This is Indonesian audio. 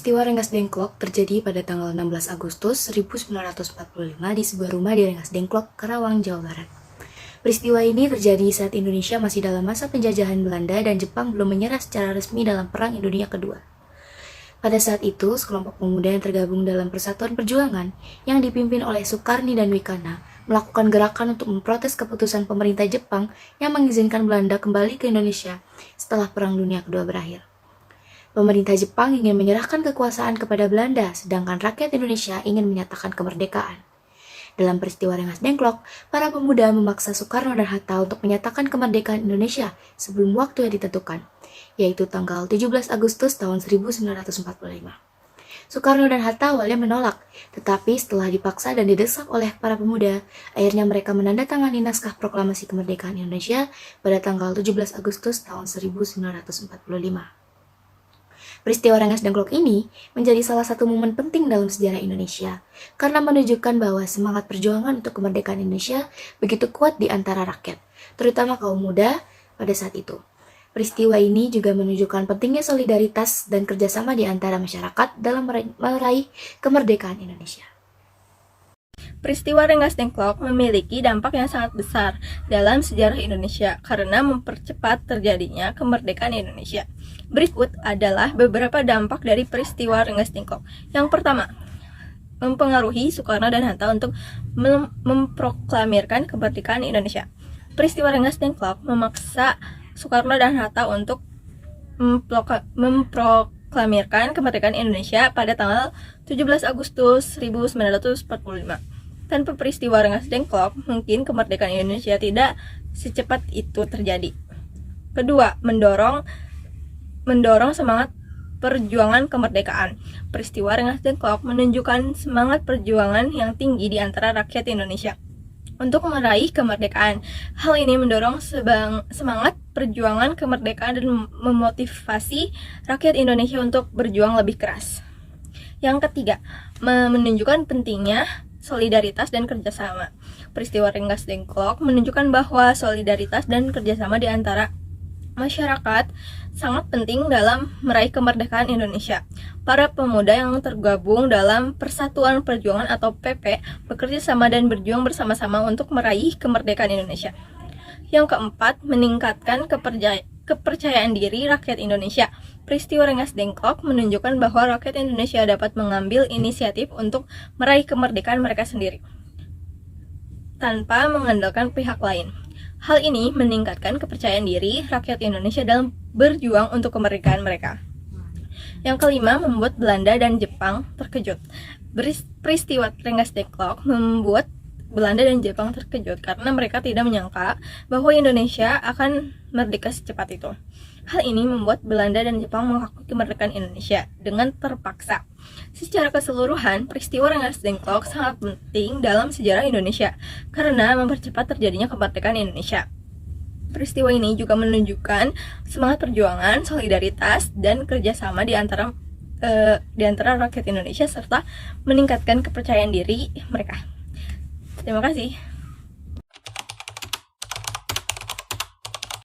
Peristiwa Rengas Dengklok terjadi pada tanggal 16 Agustus 1945 di sebuah rumah di Rengas Dengklok, Karawang, Jawa Barat. Peristiwa ini terjadi saat Indonesia masih dalam masa penjajahan Belanda dan Jepang belum menyerah secara resmi dalam Perang Dunia Kedua. Pada saat itu, sekelompok pemuda yang tergabung dalam Persatuan Perjuangan yang dipimpin oleh Sukarni dan Wikana melakukan gerakan untuk memprotes keputusan pemerintah Jepang yang mengizinkan Belanda kembali ke Indonesia setelah Perang Dunia Kedua berakhir. Pemerintah Jepang ingin menyerahkan kekuasaan kepada Belanda, sedangkan rakyat Indonesia ingin menyatakan kemerdekaan. Dalam peristiwa Rengas Dengklok, para pemuda memaksa Soekarno dan Hatta untuk menyatakan kemerdekaan Indonesia sebelum waktu yang ditentukan, yaitu tanggal 17 Agustus tahun 1945. Soekarno dan Hatta awalnya menolak, tetapi setelah dipaksa dan didesak oleh para pemuda, akhirnya mereka menandatangani naskah proklamasi kemerdekaan Indonesia pada tanggal 17 Agustus tahun 1945. Peristiwa Rengas Dengklok ini menjadi salah satu momen penting dalam sejarah Indonesia karena menunjukkan bahwa semangat perjuangan untuk kemerdekaan Indonesia begitu kuat di antara rakyat, terutama kaum muda pada saat itu. Peristiwa ini juga menunjukkan pentingnya solidaritas dan kerjasama di antara masyarakat dalam meraih kemerdekaan Indonesia. Peristiwa Rengas Dengklok memiliki dampak yang sangat besar dalam sejarah Indonesia karena mempercepat terjadinya kemerdekaan Indonesia. Berikut adalah beberapa dampak dari peristiwa Rengas Dengklok. Yang pertama, mempengaruhi Soekarno dan Hatta untuk memproklamirkan kemerdekaan Indonesia. Peristiwa Rengas Dengklok memaksa Soekarno dan Hatta untuk memproklamirkan kemerdekaan Indonesia pada tanggal 17 Agustus 1945. Tanpa peristiwa Rengas Dengklok, mungkin kemerdekaan Indonesia tidak secepat itu terjadi. Kedua, mendorong semangat perjuangan kemerdekaan. Peristiwa Rengas Dengklok menunjukkan semangat perjuangan yang tinggi di antara rakyat Indonesia untuk meraih kemerdekaan. Hal ini mendorong semangat perjuangan kemerdekaan dan memotivasi rakyat Indonesia untuk berjuang lebih keras. Yang ketiga, menunjukkan pentingnya solidaritas dan kerjasama. Peristiwa Rengas Dengklok menunjukkan bahwa solidaritas dan kerjasama di antara masyarakat sangat penting dalam meraih kemerdekaan Indonesia. Para pemuda yang tergabung dalam Persatuan Perjuangan atau PP bekerja sama dan berjuang bersama-sama untuk meraih kemerdekaan Indonesia. Yang keempat, meningkatkan kepercayaan diri rakyat Indonesia. Peristiwa Rengas Dengklok menunjukkan bahwa rakyat Indonesia dapat mengambil inisiatif untuk meraih kemerdekaan mereka sendiri tanpa mengandalkan pihak lain. Hal ini meningkatkan kepercayaan diri rakyat Indonesia dalam berjuang untuk kemerdekaan mereka. Yang kelima, membuat Belanda dan Jepang terkejut. Peristiwa Rengas Dengklok membuat Belanda dan Jepang terkejut karena mereka tidak menyangka bahwa Indonesia akan merdeka secepat itu. Hal ini membuat Belanda dan Jepang mengakui kemerdekaan Indonesia dengan terpaksa. Secara keseluruhan, peristiwa Rengas Dengklok sangat penting dalam sejarah Indonesia karena mempercepat terjadinya kemerdekaan Indonesia. Peristiwa ini juga menunjukkan semangat perjuangan, solidaritas, dan kerjasama di antara rakyat Indonesia serta meningkatkan kepercayaan diri mereka. Terima kasih.